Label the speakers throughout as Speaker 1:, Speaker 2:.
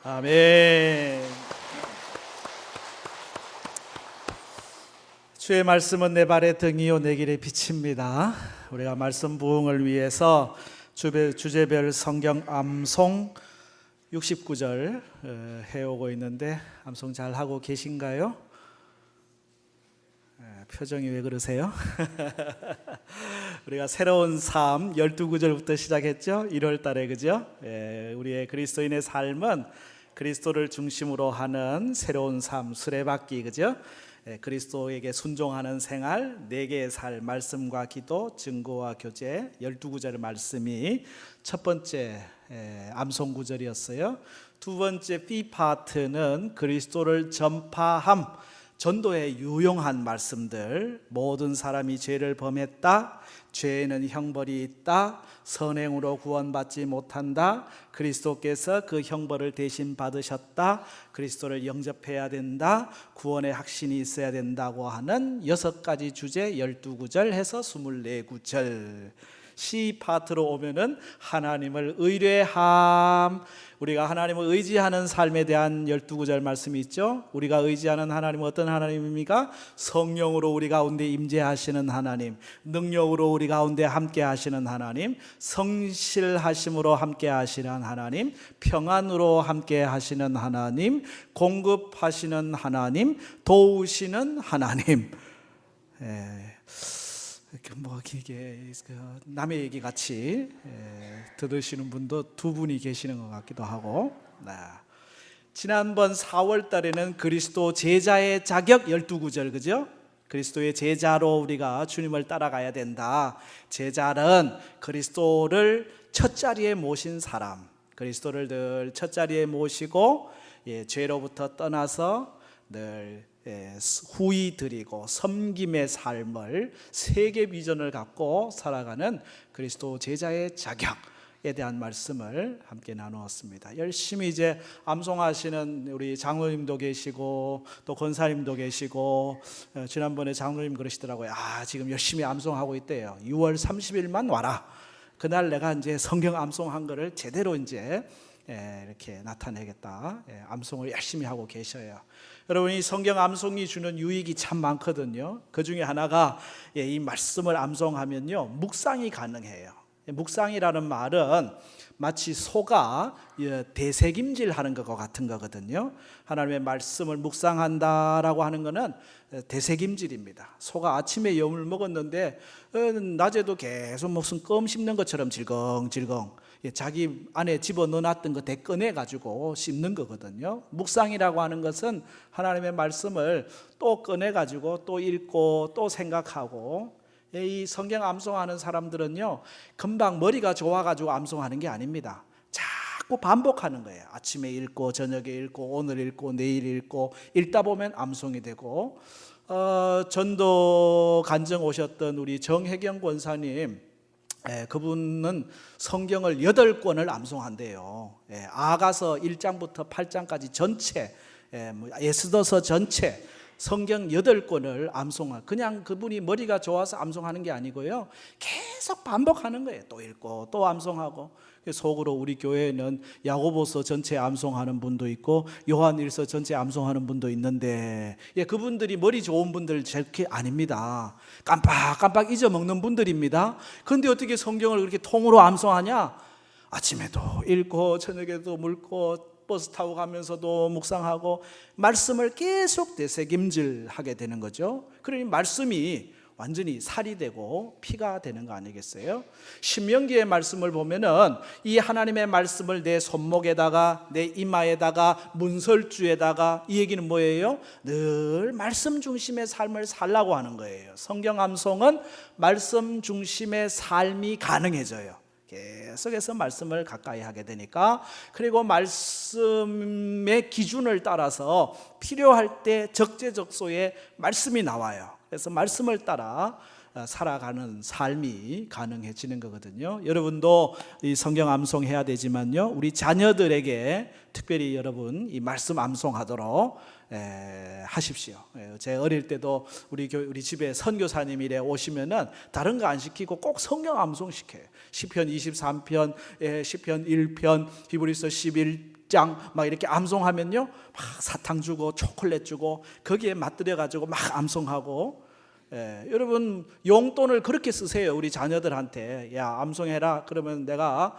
Speaker 1: 아멘. 주의 말씀은 내 발의 등이요 내 길의 빛입니다. 우리가 말씀 부흥을 위해서 주제별 성경 암송 69절 해오고 있는데 암송 잘 하고 계신가요? 표정이 왜 그러세요? 우리가 새로운 삶 12구절부터 시작했죠? 1월 달에 그죠? 우리의 그리스도인의 삶은 그리스도를 중심으로 하는 새로운 삶 수레바퀴 그죠? 그리스도에게 순종하는 생활, 4개의 살, 말씀과 기도, 증거와 교제 12구절의 말씀이 첫 번째 암송 구절이었어요. 두 번째 B 파트는 그리스도를 전파함, 전도에 유용한 말씀들. 모든 사람이 죄를 범했다, 죄에는 형벌이 있다, 선행으로 구원받지 못한다, 그리스도께서 그 형벌을 대신 받으셨다, 그리스도를 영접해야 된다, 구원의 확신이 있어야 된다고 하는 6가지 주제 12구절 해서 24구절. C 파트로 오면은 하나님을 의뢰함, 우리가 하나님을 의지하는 삶에 대한 12구절 말씀이 있죠. 우리가 의지하는 하나님은 어떤 하나님입니까? 성령으로 우리 가운데 임재하시는 하나님, 능력으로 우리 가운데 함께 하시는 하나님, 성실하심으로 함께 하시는 하나님, 평안으로 함께 하시는 하나님, 공급하시는 하나님, 도우시는 하나님. 뭐 길게 남의 얘기 같이 들으시는 분도 두 분이 계시는 것 같기도 하고. 지난번 4월 달에는 그리스도 제자의 자격 12구절 그죠? 그리스도의 제자로 우리가 주님을 따라가야 된다. 제자는 그리스도를 첫 자리에 모신 사람, 그리스도를 늘 첫 자리에 모시고 죄로부터 떠나서 늘 후히 드리고 섬김의 삶을, 세계 비전을 갖고 살아가는 그리스도 제자의 자격에 대한 말씀을 함께 나누었습니다. 열심히 이제 암송하시는 우리 장로님도 계시고 또 권사님도 계시고, 지난번에 장로님 그러시더라고요. 지금 열심히 암송하고 있대요. 6월 30일만 와라. 그날 내가 이제 성경 암송한 거를 제대로 이제 이렇게 나타내겠다. 암송을 열심히 하고 계셔요. 여러분, 이 성경 암송이 주는 유익이 참 많거든요. 그 중에 하나가 이 말씀을 암송하면요, 묵상이 가능해요. 묵상이라는 말은 마치 소가 되새김질 하는 것과 같은 거거든요. 하나님의 말씀을 묵상한다라고 하는 것은 되새김질입니다. 소가 아침에 염을 먹었는데 낮에도 계속 무슨 껌 씹는 것처럼 질겅질겅 자기 안에 집어넣어놨던 거 대 꺼내가지고 씹는 거거든요. 묵상이라고 하는 것은 하나님의 말씀을 또 꺼내가지고 또 읽고 또 생각하고. 이 성경 암송하는 사람들은요, 금방 머리가 좋아가지고 암송하는 게 아닙니다. 자꾸 반복하는 거예요. 아침에 읽고 저녁에 읽고 오늘 읽고 내일 읽고, 읽다 보면 암송이 되고. 전도 간증 오셨던 우리 정혜경 권사님, 그분은 성경을 8권을 암송한대요. 아가서 1장부터 8장까지 전체, 에스더서 전체 성경 8권을 암송한, 그냥 그분이 머리가 좋아서 암송하는 게 아니고요, 계속 반복하는 거예요. 또 읽고 또 암송하고. 속으로 우리 교회에는 야고보서 전체 암송하는 분도 있고 요한일서 전체 암송하는 분도 있는데, 그분들이 머리 좋은 분들 절대 아닙니다. 깜빡깜빡 잊어먹는 분들입니다. 그런데 어떻게 성경을 그렇게 통으로 암송하냐? 아침에도 읽고 저녁에도 읽고 버스 타고 가면서도 묵상하고 말씀을 계속 되새김질하게 되는 거죠. 그러니 말씀이 완전히 살이 되고 피가 되는 거 아니겠어요? 신명기의 말씀을 보면은 이 하나님의 말씀을 내 손목에다가, 내 이마에다가, 문설주에다가, 이 얘기는 뭐예요? 늘 말씀 중심의 삶을 살라고 하는 거예요. 성경 암송은 말씀 중심의 삶이 가능해져요. 계속해서 말씀을 가까이 하게 되니까. 그리고 말씀의 기준을 따라서 필요할 때 적재적소에 말씀이 나와요. 그래서 말씀을 따라 살아가는 삶이 가능해지는 거거든요. 여러분도 이 성경 암송해야 되지만요, 우리 자녀들에게 특별히 여러분 이 말씀 암송하도록 하십시오. 제 어릴 때도 우리 집에 선교사님이 오시면은 다른 거 안 시키고 꼭 성경 암송 시켜요. 시편 23편, 시편 1편, 히브리서 11 일장 막 이렇게 암송하면요, 막 사탕 주고 초콜릿 주고 거기에 맛들여 가지고 막 암송하고. 여러분 용돈을 그렇게 쓰세요. 우리 자녀들한테 야 암송해라 그러면 내가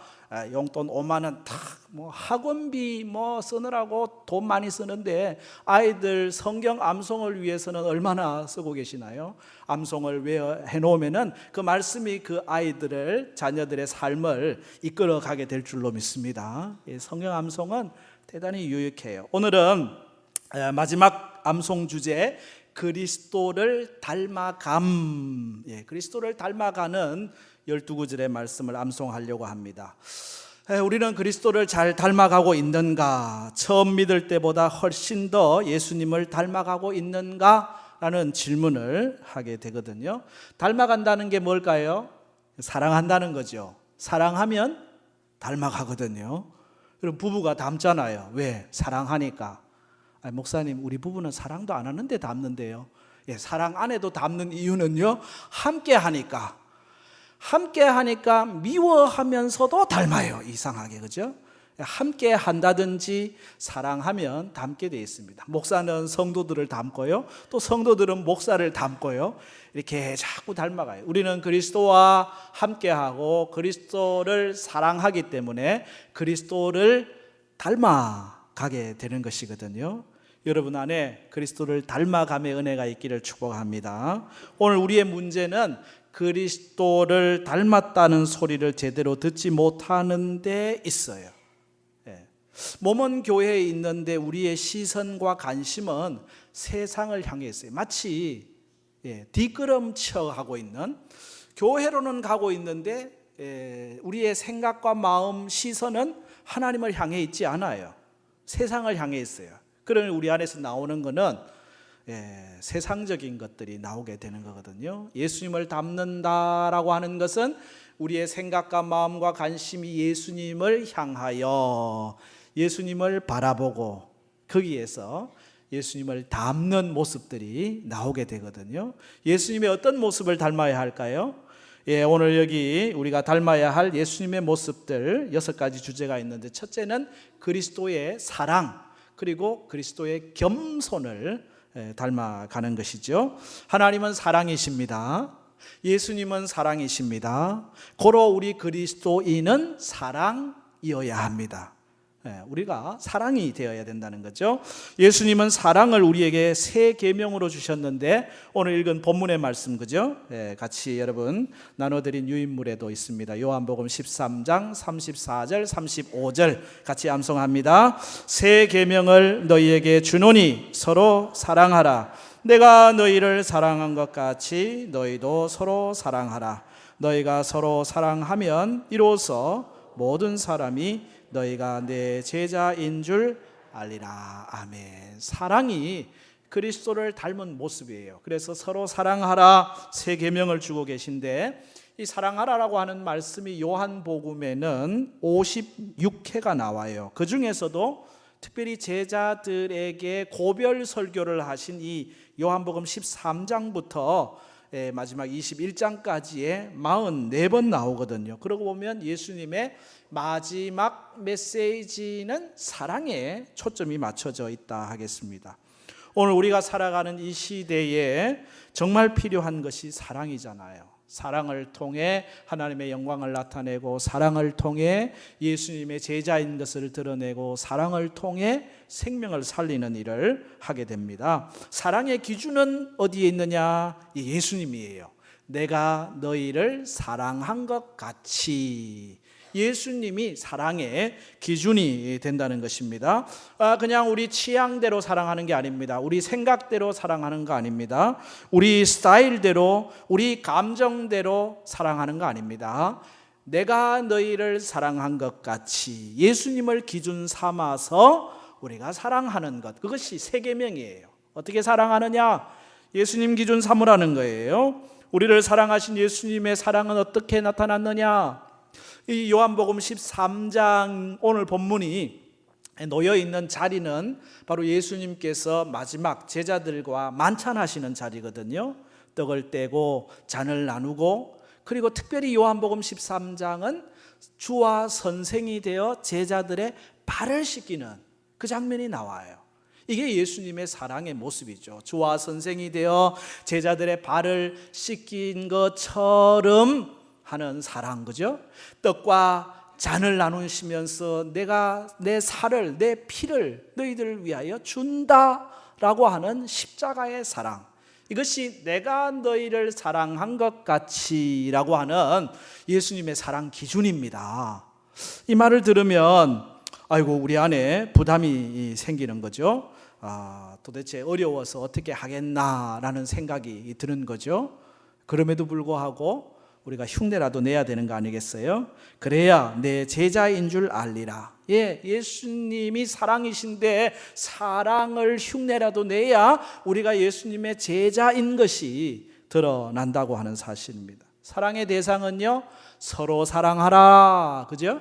Speaker 1: 용돈 5만 원 탁 뭐 학원비 뭐 쓰느라고 돈 많이 쓰는데 아이들 성경 암송을 위해서는 얼마나 쓰고 계시나요? 암송을 해 놓으면은 그 말씀이 그 아이들을 자녀들의 삶을 이끌어 가게 될 줄로 믿습니다. 성경 암송은 대단히 유익해요. 오늘은 마지막 암송 주제 그리스도를 닮아감, 그리스도를 닮아가는 12구절의 말씀을 암송하려고 합니다. 우리는 그리스도를 잘 닮아가고 있는가? 처음 믿을 때보다 훨씬 더 예수님을 닮아가고 있는가? 라는 질문을 하게 되거든요. 닮아간다는 게 뭘까요? 사랑한다는 거죠. 사랑하면 닮아가거든요. 그럼 부부가 닮잖아요. 왜? 사랑하니까. 목사님 우리 부부는 사랑도 안 하는데 닮는데요. 사랑 안 해도 닮는 이유는요, 함께 하니까 미워하면서도 닮아요. 이상하게, 그죠? 함께 한다든지 사랑하면 닮게 되어 있습니다. 목사는 성도들을 닮고요, 또 성도들은 목사를 닮고요, 이렇게 자꾸 닮아가요. 우리는 그리스도와 함께하고 그리스도를 사랑하기 때문에 그리스도를 닮아가게 되는 것이거든요. 여러분 안에 그리스도를 닮아감의 은혜가 있기를 축복합니다. 오늘 우리의 문제는 그리스도를 닮았다는 소리를 제대로 듣지 못하는 데 있어요. 몸은 교회에 있는데 우리의 시선과 관심은 세상을 향해 있어요. 마치 뒷걸음쳐하고 있는, 교회로는 가고 있는데 우리의 생각과 마음, 시선은 하나님을 향해 있지 않아요. 세상을 향해 있어요. 그러면 우리 안에서 나오는 것은 세상적인 것들이 나오게 되는 거거든요. 예수님을 닮는다라고 하는 것은 우리의 생각과 마음과 관심이 예수님을 향하여 예수님을 바라보고 거기에서 예수님을 닮는 모습들이 나오게 되거든요. 예수님의 어떤 모습을 닮아야 할까요? 오늘 여기 우리가 닮아야 할 예수님의 모습들 6가지 주제가 있는데, 첫째는 그리스도의 사랑, 그리고 그리스도의 겸손을 닮아가는 것이죠. 하나님은 사랑이십니다. 예수님은 사랑이십니다. 고로 우리 그리스도인은 사랑이어야 합니다. 우리가 사랑이 되어야 된다는 거죠. 예수님은 사랑을 우리에게 새 계명으로 주셨는데, 오늘 읽은 본문의 말씀, 그죠? 같이 여러분 나눠드린 유인물에도 있습니다. 요한복음 13장 34절 35절 같이 암송합니다. 새 계명을 너희에게 주노니 서로 사랑하라. 내가 너희를 사랑한 것 같이 너희도 서로 사랑하라. 너희가 서로 사랑하면 이로써 모든 사람이 너희가 내 제자인 줄 알리라. 아멘. 사랑이 그리스도를 닮은 모습이에요. 그래서 서로 사랑하라 새 계명을 주고 계신데, 이 사랑하라라고 하는 말씀이 요한복음에는 56회가 나와요. 그 중에서도 특별히 제자들에게 고별 설교를 하신 이 요한복음 13장부터 마지막 21장까지에 44번 나오거든요. 그러고 보면 예수님의 마지막 메시지는 사랑에 초점이 맞춰져 있다 하겠습니다. 오늘 우리가 살아가는 이 시대에 정말 필요한 것이 사랑이잖아요. 사랑을 통해 하나님의 영광을 나타내고, 사랑을 통해 예수님의 제자인 것을 드러내고, 사랑을 통해 생명을 살리는 일을 하게 됩니다. 사랑의 기준은 어디에 있느냐? 예수님이에요. 내가 너희를 사랑한 것 같이. 예수님이 사랑의 기준이 된다는 것입니다. 그냥 우리 취향대로 사랑하는 게 아닙니다. 우리 생각대로 사랑하는 거 아닙니다. 우리 스타일대로, 우리 감정대로 사랑하는 거 아닙니다. 내가 너희를 사랑한 것 같이 예수님을 기준 삼아서 우리가 사랑하는 것, 그것이 새 계명이에요. 어떻게 사랑하느냐? 예수님 기준 삼으라는 거예요. 우리를 사랑하신 예수님의 사랑은 어떻게 나타났느냐? 이 요한복음 13장 오늘 본문이 놓여 있는 자리는 바로 예수님께서 마지막 제자들과 만찬하시는 자리거든요. 떡을 떼고 잔을 나누고, 그리고 특별히 요한복음 13장은 주와 선생이 되어 제자들의 발을 씻기는 그 장면이 나와요. 이게 예수님의 사랑의 모습이죠. 주와 선생이 되어 제자들의 발을 씻긴 것처럼 하는 사랑, 그죠? 떡과 잔을 나누시면서 내가 내 살을, 내 피를 너희들을 위하여 준다라고 하는 십자가의 사랑, 이것이 내가 너희를 사랑한 것 같이라고 하는 예수님의 사랑 기준입니다. 이 말을 들으면 아이고 우리 안에 부담이 생기는 거죠. 도대체 어려워서 어떻게 하겠나라는 생각이 드는 거죠. 그럼에도 불구하고 우리가 흉내라도 내야 되는 거 아니겠어요? 그래야 내 제자인 줄 알리라. 예수님이 사랑이신데 사랑을 흉내라도 내야 우리가 예수님의 제자인 것이 드러난다고 하는 사실입니다. 사랑의 대상은요, 서로 사랑하라, 그죠?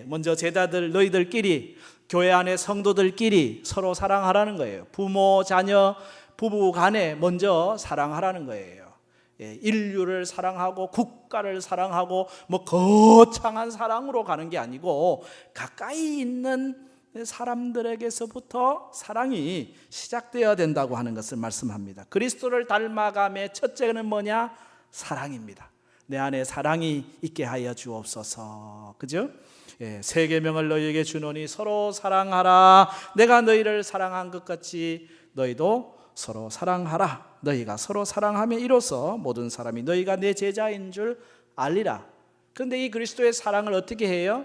Speaker 1: 먼저 제자들 너희들끼리, 교회 안의 성도들끼리 서로 사랑하라는 거예요. 부모, 자녀, 부부 간에 먼저 사랑하라는 거예요. 인류를 사랑하고 국가를 사랑하고 뭐 거창한 사랑으로 가는 게 아니고 가까이 있는 사람들에게서부터 사랑이 시작되어야 된다고 하는 것을 말씀합니다. 그리스도를 닮아감의 첫째는 뭐냐? 사랑입니다. 내 안에 사랑이 있게 하여 주옵소서. 그죠? 새 계명을 너희에게 주노니 서로 사랑하라. 내가 너희를 사랑한 것 같이 너희도 서로 사랑하라. 너희가 서로 사랑하며 이로써 모든 사람이 너희가 내 제자인 줄 알리라. 그런데 이 그리스도의 사랑을 어떻게 해요?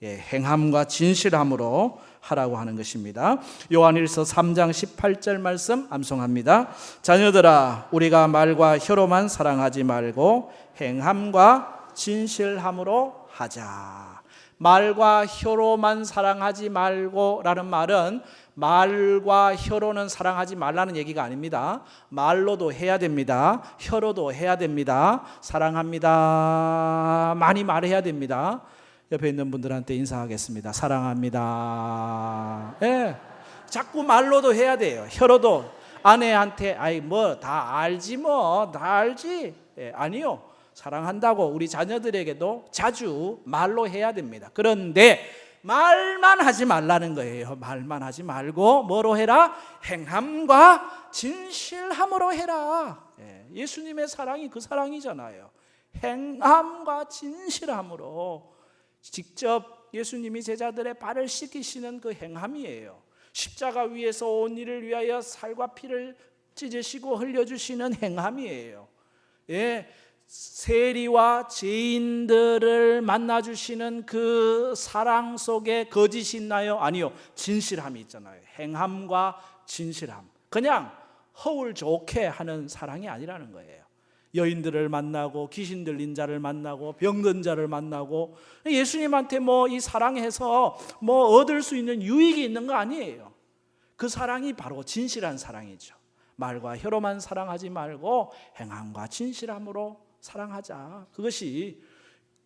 Speaker 1: 행함과 진실함으로 하라고 하는 것입니다. 요한일서 3장 18절 말씀 암송합니다. 자녀들아, 우리가 말과 혀로만 사랑하지 말고 행함과 진실함으로 하자. 말과 혀로만 사랑하지 말고 라는 말은 말과 혀로는 사랑하지 말라는 얘기가 아닙니다. 말로도 해야 됩니다. 혀로도 해야 됩니다. 사랑합니다. 많이 말해야 됩니다. 옆에 있는 분들한테 인사하겠습니다. 사랑합니다. 자꾸 말로도 해야 돼요. 혀로도. 아내한테 뭐 다 알지 뭐 다 알지. 아니요. 사랑한다고 우리 자녀들에게도 자주 말로 해야 됩니다. 그런데 말만 하지 말라는 거예요. 말만 하지 말고 뭐로 해라? 행함과 진실함으로 해라. 예수님의 사랑이 그 사랑이잖아요. 행함과 진실함으로 직접 예수님이 제자들의 발을 씻기시는 그 행함이에요. 십자가 위에서 온 일을 위하여 살과 피를 찢으시고 흘려주시는 행함이에요. 세리와 죄인들을 만나주시는 그 사랑 속에 거짓이 있나요? 아니요. 진실함이 있잖아요. 행함과 진실함. 그냥 허울 좋게 하는 사랑이 아니라는 거예요. 여인들을 만나고 귀신 들린 자를 만나고 병든 자를 만나고 예수님한테 뭐 이 사랑해서 뭐 얻을 수 있는 유익이 있는 거 아니에요. 그 사랑이 바로 진실한 사랑이죠. 말과 혀로만 사랑하지 말고 행함과 진실함으로 사랑하자. 그것이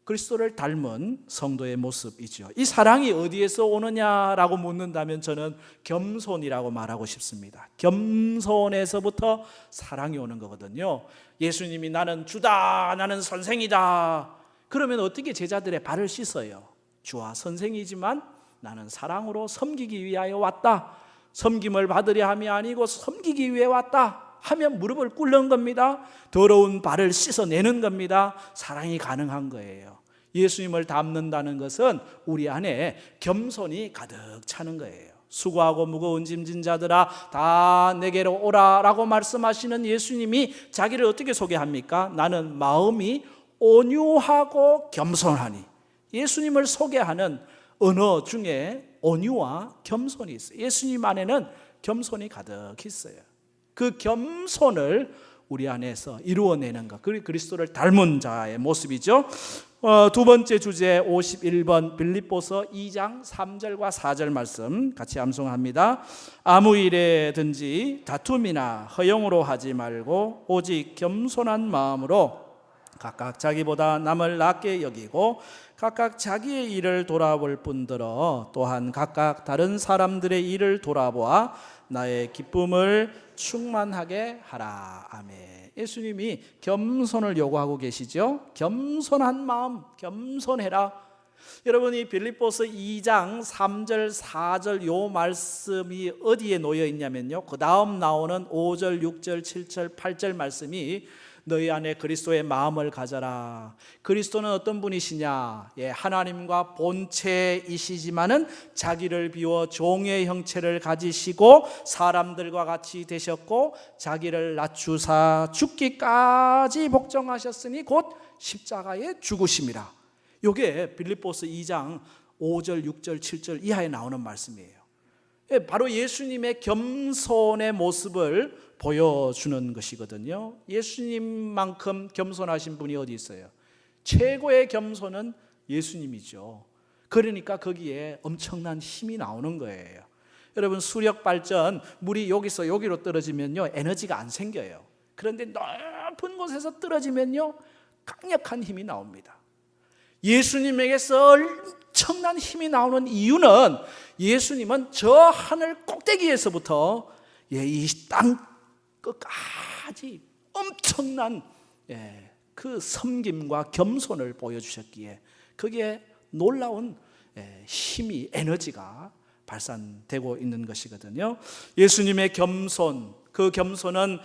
Speaker 1: 그리스도를 닮은 성도의 모습이죠. 이 사랑이 어디에서 오느냐라고 묻는다면 저는 겸손이라고 말하고 싶습니다. 겸손에서부터 사랑이 오는 거거든요. 예수님이 나는 주다, 나는 선생이다. 그러면 어떻게 제자들의 발을 씻어요? 주와 선생이지만 나는 사랑으로 섬기기 위하여 왔다. 섬김을 받으려 함이 아니고 섬기기 위해 왔다 하면 무릎을 꿇는 겁니다. 더러운 발을 씻어내는 겁니다. 사랑이 가능한 거예요. 예수님을 닮는다는 것은 우리 안에 겸손이 가득 차는 거예요. 수고하고 무거운 짐진 자들아 다 내게로 오라 라고 말씀하시는 예수님이 자기를 어떻게 소개합니까? 나는 마음이 온유하고 겸손하니. 예수님을 소개하는 언어 중에 온유와 겸손이 있어요. 예수님 안에는 겸손이 가득 있어요. 그 겸손을 우리 안에서 이루어내는 것, 그게 그리스도를 닮은 자의 모습이죠. 두 번째 주제 51번 빌립보서 2장 3절과 4절 말씀 같이 암송합니다. 아무 일에든지 다툼이나 허영으로 하지 말고 오직 겸손한 마음으로 각각 자기보다 남을 낮게 여기고 각각 자기의 일을 돌아볼 뿐더러 또한 각각 다른 사람들의 일을 돌아보아 나의 기쁨을 충만하게 하라. 아멘. 예수님이 겸손을 요구하고 계시죠. 겸손한 마음, 겸손해라. 여러분이 빌립보서 2장 3절 4절 요 말씀이 어디에 놓여 있냐면요, 그 다음 나오는 5절 6절 7절 8절 말씀이 너희 안에 그리스도의 마음을 가져라. 그리스도는 어떤 분이시냐? 하나님과 본체이시지만은 자기를 비워 종의 형체를 가지시고 사람들과 같이 되셨고 자기를 낮추사 죽기까지 복종하셨으니 곧 십자가에 죽으심이라. 이게 빌립보서 2장 5절 6절 7절 이하에 나오는 말씀이에요. 바로 예수님의 겸손의 모습을 보여주는 것이거든요. 예수님만큼 겸손하신 분이 어디 있어요? 최고의 겸손은 예수님이죠. 그러니까 거기에 엄청난 힘이 나오는 거예요. 여러분, 수력 발전, 물이 여기서 여기로 떨어지면요 에너지가 안 생겨요. 그런데 높은 곳에서 떨어지면요 강력한 힘이 나옵니다. 예수님에게서 엄청난 힘이 나오는 이유는 예수님은 저 하늘 꼭대기에서부터 이 땅 끝까지 엄청난 그 섬김과 겸손을 보여주셨기에 거기에 놀라운 힘이, 에너지가 발산되고 있는 것이거든요. 예수님의 겸손, 그 겸손은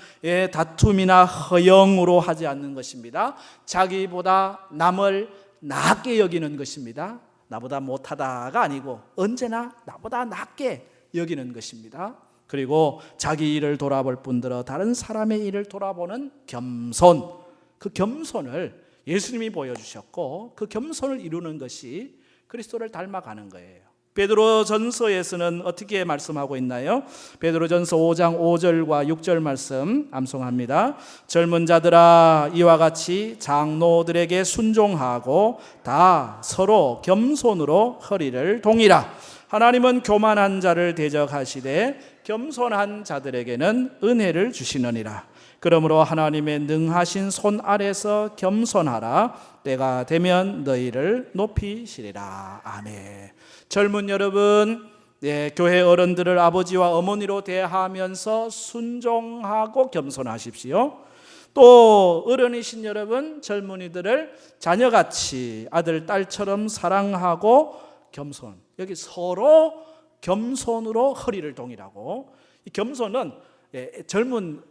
Speaker 1: 다툼이나 허영으로 하지 않는 것입니다. 자기보다 남을 낮게 여기는 것입니다. 나보다 못하다가 아니고 언제나 나보다 낮게 여기는 것입니다. 그리고 자기 일을 돌아볼 뿐더러 다른 사람의 일을 돌아보는 겸손, 그 겸손을 예수님이 보여주셨고 그 겸손을 이루는 것이 그리스도를 닮아가는 거예요. 베드로전서에서는 어떻게 말씀하고 있나요? 베드로전서 5장 5절과 6절 말씀 암송합니다. 젊은 자들아 이와 같이 장로들에게 순종하고 다 서로 겸손으로 허리를 동이라. 하나님은 교만한 자를 대적하시되 겸손한 자들에게는 은혜를 주시느니라. 그러므로 하나님의 능하신 손 아래서 겸손하라. 때가 되면 너희를 높이시리라. 아멘. 젊은 여러분, 교회 어른들을 아버지와 어머니로 대하면서 순종하고 겸손하십시오. 또 어른이신 여러분, 젊은이들을 자녀같이 아들, 딸처럼 사랑하고 겸손. 여기 서로 겸손으로 허리를 동이라고. 이 겸손은 젊은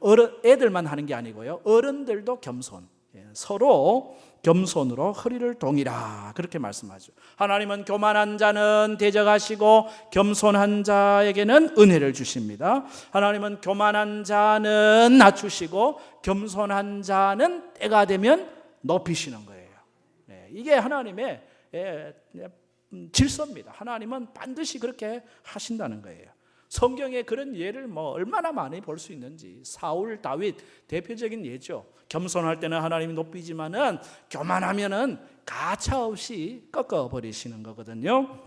Speaker 1: 애들만 하는 게 아니고요, 어른들도 겸손, 서로 겸손으로 허리를 동이라 그렇게 말씀하죠. 하나님은 교만한 자는 대적하시고 겸손한 자에게는 은혜를 주십니다. 하나님은 교만한 자는 낮추시고 겸손한 자는 때가 되면 높이시는 거예요. 이게 하나님의 질서입니다. 하나님은 반드시 그렇게 하신다는 거예요. 성경에 그런 예를 얼마나 많이 볼 수 있는지. 사울, 다윗 대표적인 예죠. 겸손할 때는 하나님이 높이지만은 교만하면은 가차없이 꺾어버리시는 거거든요.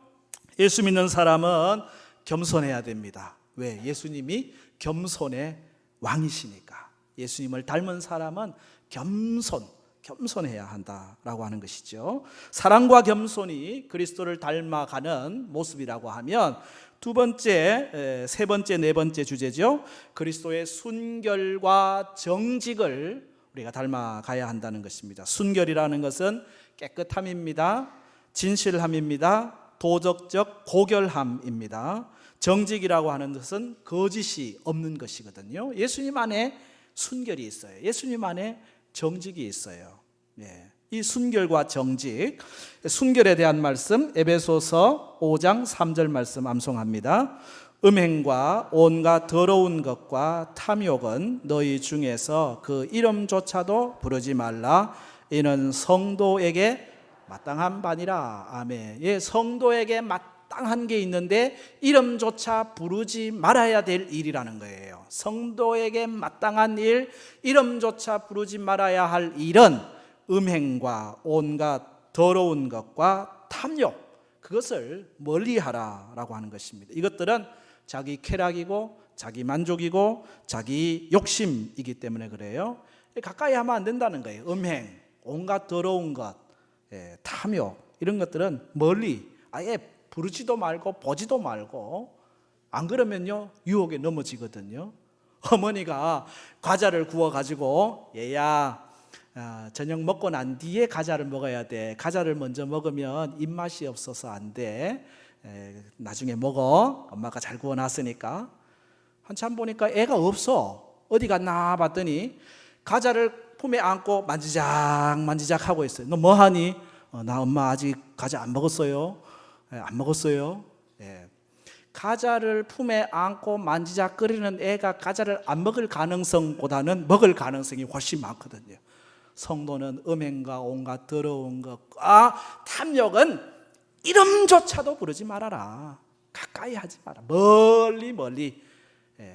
Speaker 1: 예수 믿는 사람은 겸손해야 됩니다. 왜? 예수님이 겸손의 왕이시니까. 예수님을 닮은 사람은 겸손해야 한다라고 하는 것이죠. 사랑과 겸손이 그리스도를 닮아가는 모습이라고 하면 두 번째, 세 번째, 네 번째 주제죠. 그리스도의 순결과 정직을 우리가 닮아가야 한다는 것입니다. 순결이라는 것은 깨끗함입니다. 진실함입니다. 도덕적 고결함입니다. 정직이라고 하는 것은 거짓이 없는 것이거든요. 예수님 안에 순결이 있어요. 예수님 안에 정직이 있어요. 이 순결과 정직, 순결에 대한 말씀 에베소서 5장 3절 말씀 암송합니다. 음행과 온갖 더러운 것과 탐욕은 너희 중에서 그 이름조차도 부르지 말라. 이는 성도에게 마땅한 바니라. 아멘. 성도에게 마땅한 게 있는데 이름조차 부르지 말아야 될 일이라는 거예요. 성도에게 마땅한 일, 이름조차 부르지 말아야 할 일은 음행과 온갖 더러운 것과 탐욕, 그것을 멀리하라라고 하는 것입니다. 이것들은 자기 쾌락이고 자기 만족이고 자기 욕심이기 때문에 그래요. 가까이 하면 안 된다는 거예요. 음행, 온갖 더러운 것, 탐욕, 이런 것들은 멀리 아예 부르지도 말고 보지도 말고, 안 그러면요 유혹에 넘어지거든요. 어머니가 과자를 구워 가지고 얘야 저녁 먹고 난 뒤에 과자를 먹어야 돼. 과자를 먼저 먹으면 입맛이 없어서 안 돼. 나중에 먹어. 엄마가 잘 구워놨으니까. 한참 보니까 애가 없어. 어디 갔나 봤더니 과자를 품에 안고 만지작 하고 있어요. 너 뭐하니? 나 엄마 아직 과자 안 먹었어요. 안 먹었어요. 과자를 품에 안고 만지작거리는 애가 과자를 안 먹을 가능성보다는 먹을 가능성이 훨씬 많거든요. 성도는 음행과 온갖 더러운 것과 탐욕은 이름조차도 부르지 말아라. 가까이 하지 마라. 멀리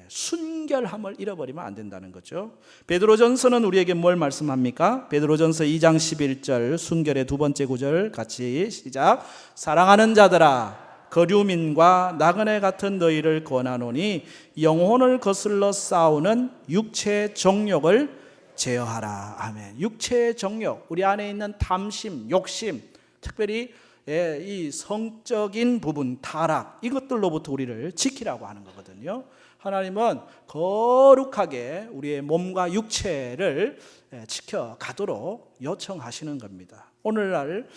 Speaker 1: 순결함을 잃어버리면 안 된다는 거죠. 베드로전서는 우리에게 뭘 말씀합니까? 베드로전서 2장 11절 순결의 두 번째 구절 같이 시작. 사랑하는 자들아 거류민과 나그네 같은 너희를 권하노니 영혼을 거슬러 싸우는 육체의 정욕을 제어하라. 아멘. 육체의 정욕, 우리 안에 있는 탐심, 욕심, 특별히 이 성적인 부분, 타락, 이것들로부터 우리를 지키라고 하는 거거든요. 하나님은 거룩하게 우리의 몸과 육체를 지켜가도록 요청하시는 겁니다. 오늘날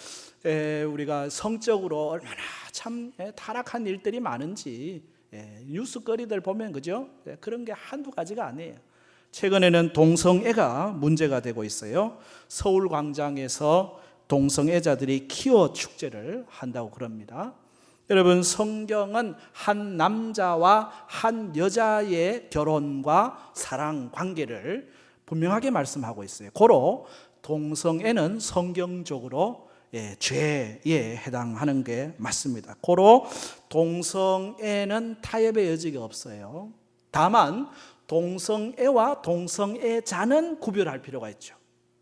Speaker 1: 우리가 성적으로 얼마나 참 타락한 일들이 많은지 뉴스거리들 보면 그죠? 그런 게 한두 가지가 아니에요. 최근에는 동성애가 문제가 되고 있어요. 서울 광장에서 동성애자들이 키워 축제를 한다고 그럽니다. 여러분, 성경은 한 남자와 한 여자의 결혼과 사랑 관계를 분명하게 말씀하고 있어요. 고로 동성애는 성경적으로 죄에 해당하는 게 맞습니다. 고로 동성애는 타협의 여지가 없어요. 다만 동성애와 동성애자는 구별할 필요가 있죠.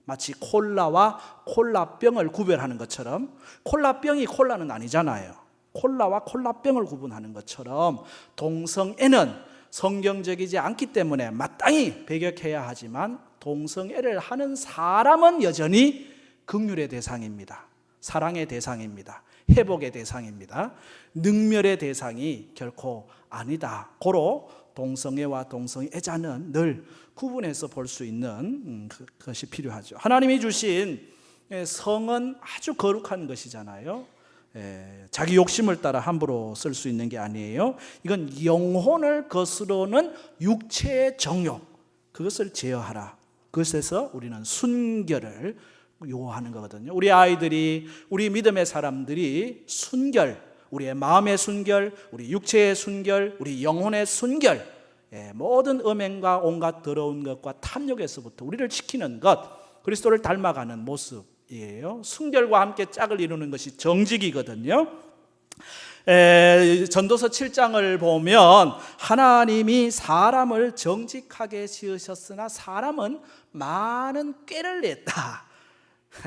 Speaker 1: 마치 콜라와 콜라병을 구별하는 것처럼, 콜라병이 콜라는 아니잖아요. 콜라와 콜라병을 구분하는 것처럼 동성애는 성경적이지 않기 때문에 마땅히 배격해야 하지만 동성애를 하는 사람은 여전히 긍휼의 대상입니다. 사랑의 대상입니다. 회복의 대상입니다. 능멸의 대상이 결코 아니다. 고로 동성애와 동성애자는 늘 구분해서 볼 수 있는 것이 필요하죠. 하나님이 주신 성은 아주 거룩한 것이잖아요. 자기 욕심을 따라 함부로 쓸 수 있는 게 아니에요. 이건 영혼을 거스르는 육체의 정욕, 그것을 제어하라. 그것에서 우리는 순결을 요구하는 거거든요. 우리 아이들이, 우리 믿음의 사람들이 순결, 우리의 마음의 순결, 우리 육체의 순결, 우리 영혼의 순결, 모든 음행과 온갖 더러운 것과 탐욕에서부터 우리를 지키는 것, 그리스도를 닮아가는 모습이에요. 순결과 함께 짝을 이루는 것이 정직이거든요. 전도서 7장을 보면 하나님이 사람을 정직하게 지으셨으나 사람은 많은 꾀를 냈다.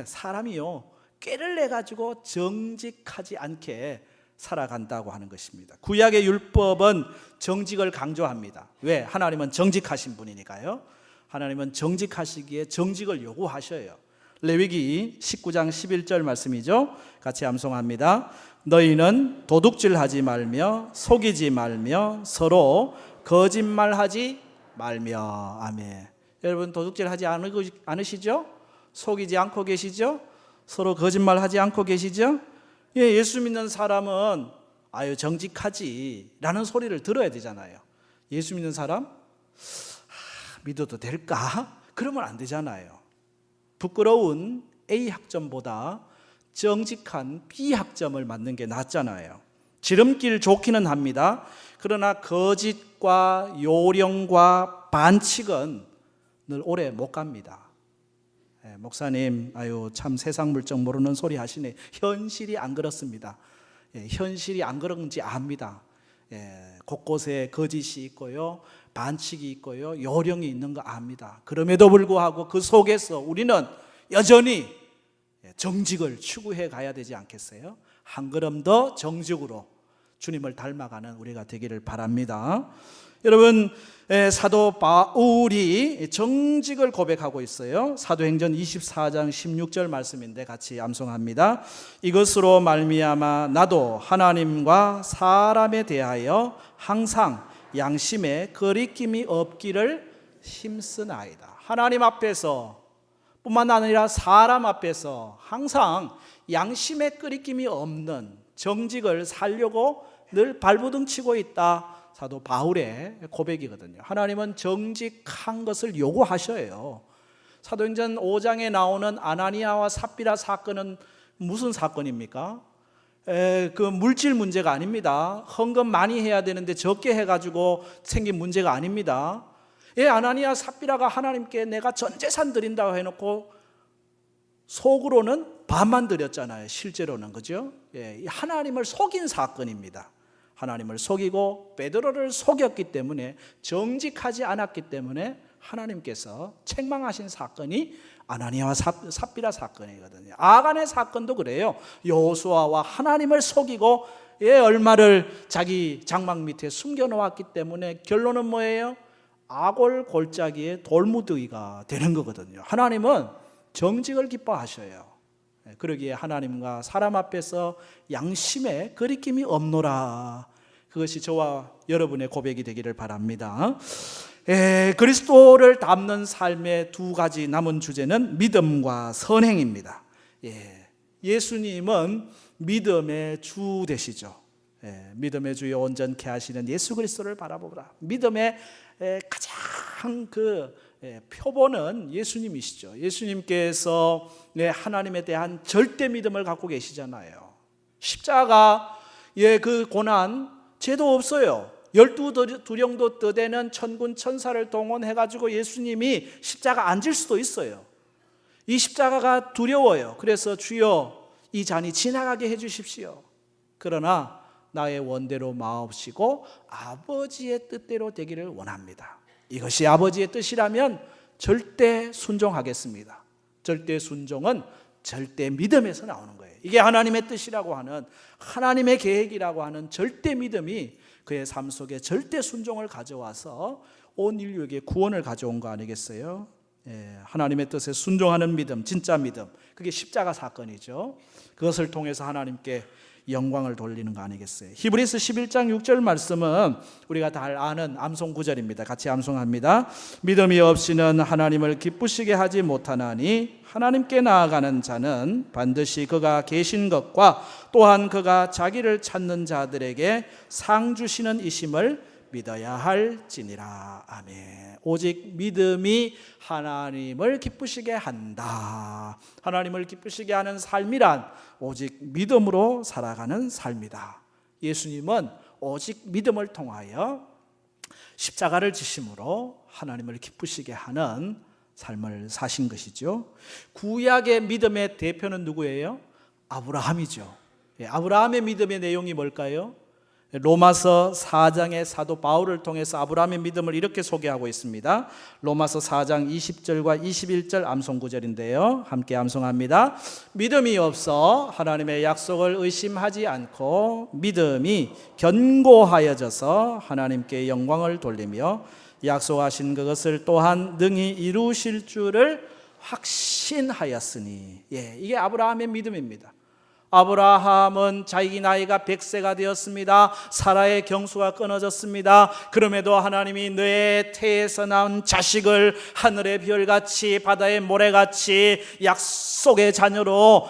Speaker 1: 사람이요, 꾀를 내가지고 정직하지 않게 살아간다고 하는 것입니다. 구약의 율법은 정직을 강조합니다. 왜? 하나님은 정직하신 분이니까요. 하나님은 정직하시기에 정직을 요구하셔요. 레위기 19장 11절 말씀이죠. 같이 암송합니다. 너희는 도둑질하지 말며 속이지 말며 서로 거짓말하지 말며. 아멘. 여러분, 도둑질하지 않으시죠? 속이지 않고 계시죠? 서로 거짓말하지 않고 계시죠? 예수 믿는 사람은 아유 정직하지 라는 소리를 들어야 되잖아요. 예수 믿는 사람 믿어도 될까? 그러면 안 되잖아요. 부끄러운 A 학점보다 정직한 B 학점을 맞는 게 낫잖아요. 지름길 좋기는 합니다. 그러나 거짓과 요령과 반칙은 늘 오래 못 갑니다. 목사님, 아유 참 세상 물정 모르는 소리 하시네. 현실이 안 그렇습니다. 현실이 안 그런지 압니다. 곳곳에 거짓이 있고요, 반칙이 있고요, 요령이 있는 거 압니다. 그럼에도 불구하고 그 속에서 우리는 여전히 정직을 추구해 가야 되지 않겠어요? 한 걸음 더 정직으로 주님을 닮아가는 우리가 되기를 바랍니다. 여러분, 사도 바울이 정직을 고백하고 있어요. 사도행전 24장 16절 말씀인데 같이 암송합니다. 이것으로 말미암아 나도 하나님과 사람에 대하여 항상 양심에 거리낌이 없기를 힘쓰나이다. 하나님 앞에서 뿐만 아니라 사람 앞에서 항상 양심의 끄리낌이 없는 정직을 살려고 늘 발부둥치고 있다. 사도 바울의 고백이거든요. 하나님은 정직한 것을 요구하셔요. 사도행전 5장에 나오는 아나니아와 삽비라 사건은 무슨 사건입니까? 그 물질 문제가 아닙니다. 헌금 많이 해야 되는데 적게 해가지고 생긴 문제가 아닙니다. 아나니아 삽비라가 하나님께 내가 전 재산 드린다고 해놓고 속으로는 반만 드렸잖아요. 실제로는, 그죠? 하나님을 속인 사건입니다. 하나님을 속이고 베드로를 속였기 때문에, 정직하지 않았기 때문에 하나님께서 책망하신 사건이 아나니아와 삽비라 사건이거든요. 아간의 사건도 그래요. 여호수아와 하나님을 속이고 얼마를 자기 장막 밑에 숨겨놓았기 때문에 결론은 뭐예요? 아골 골짜기에 돌무더기가 되는 거거든요. 하나님은 정직을 기뻐하셔요. 그러기에 하나님과 사람 앞에서 양심의 거리낌이 없노라. 그것이 저와 여러분의 고백이 되기를 바랍니다. 그리스도를 닮는 삶의 두 가지 남은 주제는 믿음과 선행입니다. 예수님은 믿음의 주 되시죠. 믿음의 주여 온전케 하시는 예수 그리스도를 바라보라. 믿음의 가장 표본은 예수님이시죠. 예수님께서 하나님에 대한 절대 믿음을 갖고 계시잖아요. 십자가 그 고난 죄도 없어요. 12두령도 떠대는 천군 천사를 동원해가지고 예수님이 십자가 앉을 수도 있어요. 이 십자가가 두려워요. 그래서 주여 이 잔이 지나가게 해주십시오. 그러나 나의 원대로 마옵시고 아버지의 뜻대로 되기를 원합니다. 이것이 아버지의 뜻이라면 절대 순종하겠습니다. 절대 순종은 절대 믿음에서 나오는 거예요. 이게 하나님의 뜻이라고 하는, 하나님의 계획이라고 하는 절대 믿음이 그의 삶 속에 절대 순종을 가져와서 온 인류에게 구원을 가져온 거 아니겠어요? 하나님의 뜻에 순종하는 믿음, 진짜 믿음, 그게 십자가 사건이죠. 그것을 통해서 하나님께 영광을 돌리는 거 아니겠어요? 히브리서 11장 6절 말씀은 우리가 다 아는 암송 구절입니다. 같이 암송합니다. 믿음이 없이는 하나님을 기쁘시게 하지 못하나니 하나님께 나아가는 자는 반드시 그가 계신 것과 또한 그가 자기를 찾는 자들에게 상 주시는 이심을 믿어야 할지니라. 아멘. 오직 믿음이 하나님을 기쁘시게 한다. 하나님을 기쁘시게 하는 삶이란 오직 믿음으로 살아가는 삶이다. 예수님은 오직 믿음을 통하여 십자가를 지심으로 하나님을 기쁘시게 하는 삶을 사신 것이죠. 구약의 믿음의 대표는 누구예요? 아브라함이죠. 아브라함의 믿음의 내용이 뭘까요? 로마서 4장의 사도 바울을 통해서 아브라함의 믿음을 이렇게 소개하고 있습니다. 로마서 4장 20절과 21절 암송 구절인데요. 함께 암송합니다. 믿음이 없어 하나님의 약속을 의심하지 않고 믿음이 견고하여져서 하나님께 영광을 돌리며 약속하신 그것을 또한 능히 이루실 줄을 확신하였으니. 이게 아브라함의 믿음입니다. 아브라함은 자기 나이가 100세가 되었습니다. 사라의 경수가 끊어졌습니다. 그럼에도 하나님이 내 태에서 나온 자식을 하늘의 별같이 바다의 모래같이 약속의 자녀로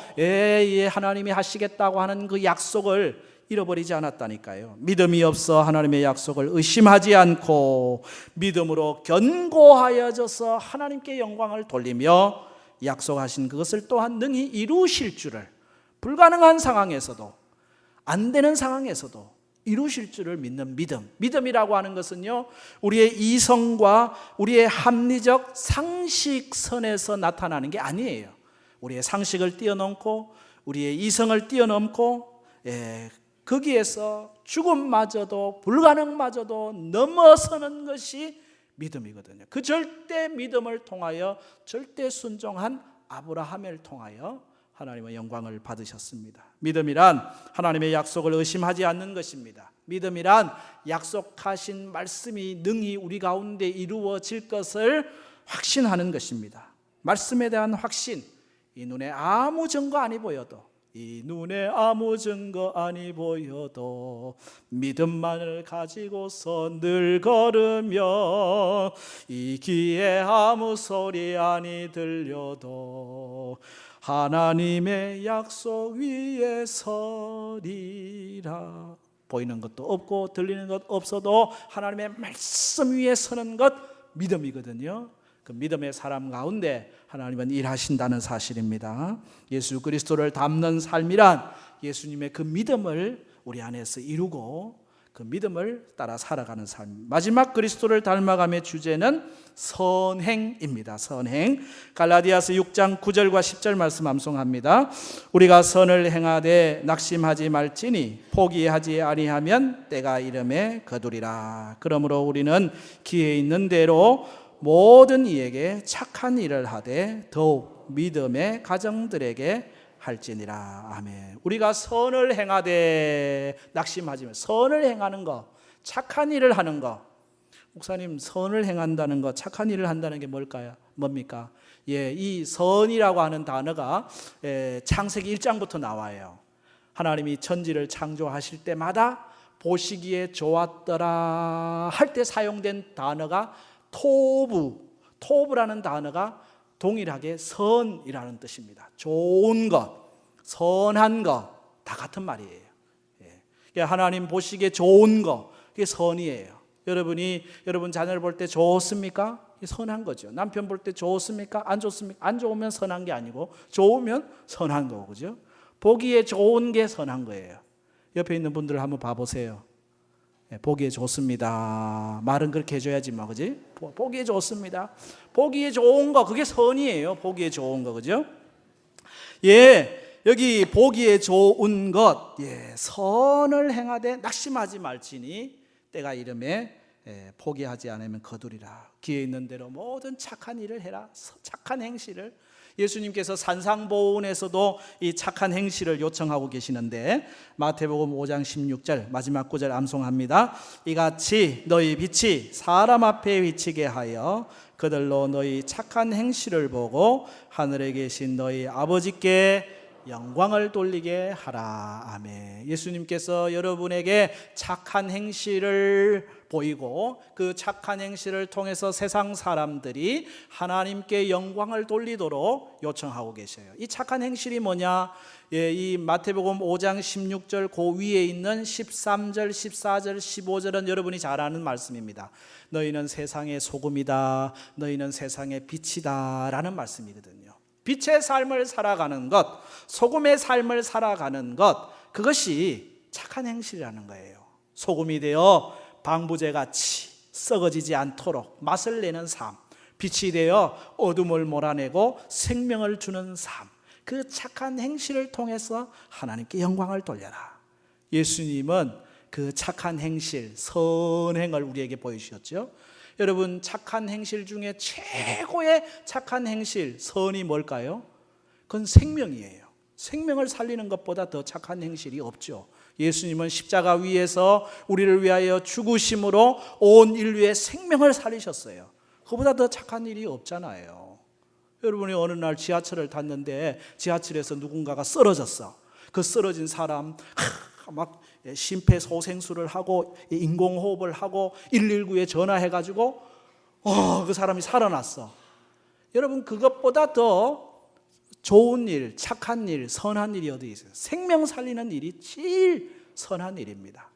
Speaker 1: 하나님이 하시겠다고 하는 그 약속을 잃어버리지 않았다니까요. 믿음이 없어 하나님의 약속을 의심하지 않고 믿음으로 견고하여져서 하나님께 영광을 돌리며 약속하신 그것을 또한 능히 이루실 줄을, 불가능한 상황에서도, 안 되는 상황에서도 이루실 줄을 믿는 믿음. 믿음이라고 하는 것은요, 우리의 이성과 우리의 합리적 상식선에서 나타나는 게 아니에요. 우리의 상식을 뛰어넘고 우리의 이성을 뛰어넘고 거기에서 죽음마저도 불가능마저도 넘어서는 것이 믿음이거든요. 그 절대 믿음을 통하여 절대 순종한 아브라함을 통하여 하나님의 영광을 받으셨습니다. 믿음이란 하나님의 약속을 의심하지 않는 것입니다. 믿음이란 약속하신 말씀이 능히 우리 가운데 이루어질 것을 확신하는 것입니다. 말씀에 대한 확신, 이 눈에 아무 증거 아니 보여도, 이 눈에 아무 증거 아니 보여도 믿음만을 가지고서 늘 걸으며 이 귀에 아무 소리 아니 들려도 하나님의 약속 위에 서리라. 보이는 것도 없고 들리는 것 없어도 하나님의 말씀 위에 서는 것 믿음이거든요. 그 믿음의 사람 가운데 하나님은 일하신다는 사실입니다. 예수 그리스도를 닮는 삶이란 예수님의 그 믿음을 우리 안에서 이루고 그 믿음을 따라 살아가는 삶. 마지막 그리스도를 닮아감의 주제는 선행입니다. 선행. 갈라디아서 6장 9절과 10절 말씀 암송합니다. 우리가 선을 행하되 낙심하지 말지니 포기하지 아니하면 때가 이름에 거두리라. 그러므로 우리는 기회 있는 대로 모든 이에게 착한 일을 하되 더욱 믿음의 가정들에게 할지니라. 아멘. 우리가 선을 행하되 낙심하지 마. 선을 행하는 거, 착한 일을 하는 거. 목사님, 선을 행한다는 거, 착한 일을 한다는 게 뭘까요? 뭡니까? 이 선이라고 하는 단어가 창세기 1장부터 나와요. 하나님이 천지를 창조하실 때마다 보시기에 좋았더라 할 때 사용된 단어가 토부라는 단어가 동일하게 선이라는 뜻입니다. 좋은 것, 선한 것 다 같은 말이에요. 하나님 보시기에 좋은 것, 그게 선이에요. 여러분 자녀를 볼 때 좋습니까? 선한 거죠. 남편 볼 때 좋습니까? 안 좋습니까? 안 좋으면 선한 게 아니고 좋으면 선한 거고, 그죠? 보기에 좋은 게 선한 거예요. 옆에 있는 분들 한번 봐보세요. 보기에 좋습니다. 말은 그렇게 해줘야지 뭐, 그지? 보기에 좋습니다. 보기에 좋은 거, 그게 선이에요. 보기에 좋은 거, 그죠? 여기 보기에 좋은 것, 선을 행하되 낙심하지 말지니 때가 이름에 포기하지 않으면 거두리라. 기회 있는 대로 모든 착한 일을 해라. 착한 행실을. 예수님께서 산상보훈에서도 이 착한 행실을 요청하고 계시는데 마태복음 5장 16절 마지막 구절 암송합니다. 이같이 너희 빛이 사람 앞에 비치게 하여 그들로 너희 착한 행실을 보고 하늘에 계신 너희 아버지께 영광을 돌리게 하라. 아멘. 예수님께서 여러분에게 착한 행실을 보이고 그 착한 행실을 통해서 세상 사람들이 하나님께 영광을 돌리도록 요청하고 계셔요. 이 착한 행실이 뭐냐? 이 마태복음 5장 16절 그 위에 있는 13절, 14절, 15절은 여러분이 잘 아는 말씀입니다. 너희는 세상의 소금이다. 너희는 세상의 빛이다 라는 말씀이거든요. 빛의 삶을 살아가는 것, 소금의 삶을 살아가는 것, 그것이 착한 행실이라는 거예요. 소금이 되어 방부제같이 썩어지지 않도록 맛을 내는 삶, 빛이 되어 어둠을 몰아내고 생명을 주는 삶, 그 착한 행실을 통해서 하나님께 영광을 돌려라. 예수님은 그 착한 행실, 선행을 우리에게 보여주셨죠. 여러분, 착한 행실 중에 최고의 착한 행실, 선이 뭘까요? 그건 생명이에요. 생명을 살리는 것보다 더 착한 행실이 없죠. 예수님은 십자가 위에서 우리를 위하여 죽으심으로 온 인류의 생명을 살리셨어요. 그보다 더 착한 일이 없잖아요. 여러분이 어느 날 지하철을 탔는데 지하철에서 누군가가 쓰러졌어. 그 쓰러진 사람 막 심폐소생술을 하고 인공호흡을 하고 119에 전화해가지고 그 사람이 살아났어. 여러분, 그것보다 더 좋은 일, 착한 일, 선한 일이 어디 있어요? 생명 살리는 일이 제일 선한 일입니다.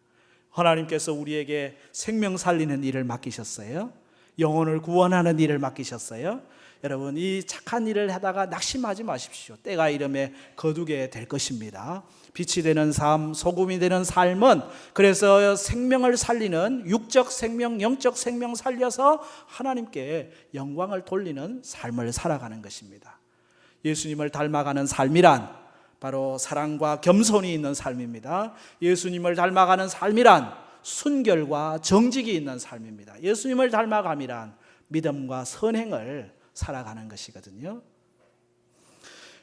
Speaker 1: 하나님께서 우리에게 생명 살리는 일을 맡기셨어요. 영혼을 구원하는 일을 맡기셨어요. 여러분, 이 착한 일을 하다가 낙심하지 마십시오. 때가 이름에 거두게 될 것입니다. 빛이 되는 삶, 소금이 되는 삶은 그래서 생명을 살리는 육적 생명, 영적 생명 살려서 하나님께 영광을 돌리는 삶을 살아가는 것입니다. 예수님을 닮아가는 삶이란 바로 사랑과 겸손이 있는 삶입니다. 예수님을 닮아가는 삶이란 순결과 정직이 있는 삶입니다. 예수님을 닮아감이란 믿음과 선행을 살아가는 것이거든요.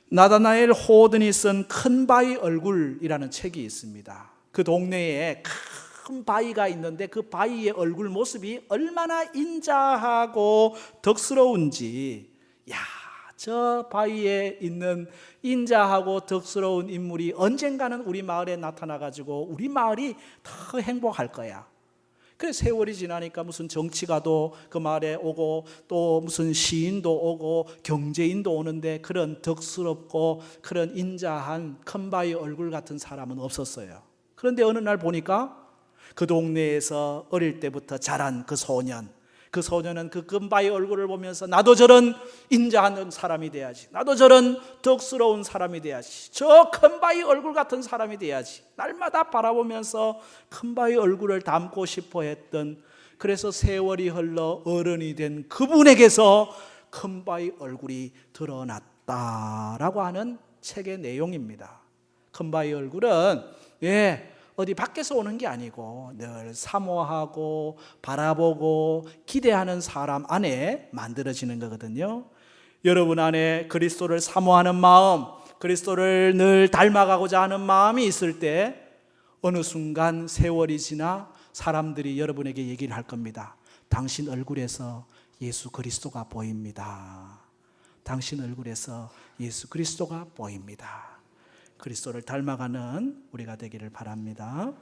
Speaker 1: 나다나엘 호든이 쓴 큰 바위 얼굴이라는 책이 있습니다. 그 동네에 큰 바위가 있는데 그 바위의 얼굴 모습이 얼마나 인자하고 덕스러운지, 저 바위에 있는 인자하고 덕스러운 인물이 언젠가는 우리 마을에 나타나가지고 우리 마을이 더 행복할 거야. 그래 세월이 지나니까 무슨 정치가도 그 마을에 오고 또 무슨 시인도 오고 경제인도 오는데 그런 덕스럽고 그런 인자한 큰 바위 얼굴 같은 사람은 없었어요. 그런데 어느 날 보니까 그 동네에서 어릴 때부터 자란 그 소년은 그 큰 바위 얼굴을 보면서 나도 저런 인자한 사람이 돼야지, 나도 저런 덕스러운 사람이 돼야지, 저 큰 바위 얼굴 같은 사람이 돼야지, 날마다 바라보면서 큰 바위 얼굴을 담고 싶어 했던, 그래서 세월이 흘러 어른이 된 그분에게서 큰 바위 얼굴이 드러났다라고 하는 책의 내용입니다. 큰 바위 얼굴은 어디 밖에서 오는 게 아니고 늘 사모하고 바라보고 기대하는 사람 안에 만들어지는 거거든요. 여러분 안에 그리스도를 사모하는 마음, 그리스도를 늘 닮아가고자 하는 마음이 있을 때 어느 순간 세월이 지나 사람들이 여러분에게 얘기를 할 겁니다. 당신 얼굴에서 예수 그리스도가 보입니다. 당신 얼굴에서 예수 그리스도가 보입니다. 그리스도를 닮아가는 우리가 되기를 바랍니다.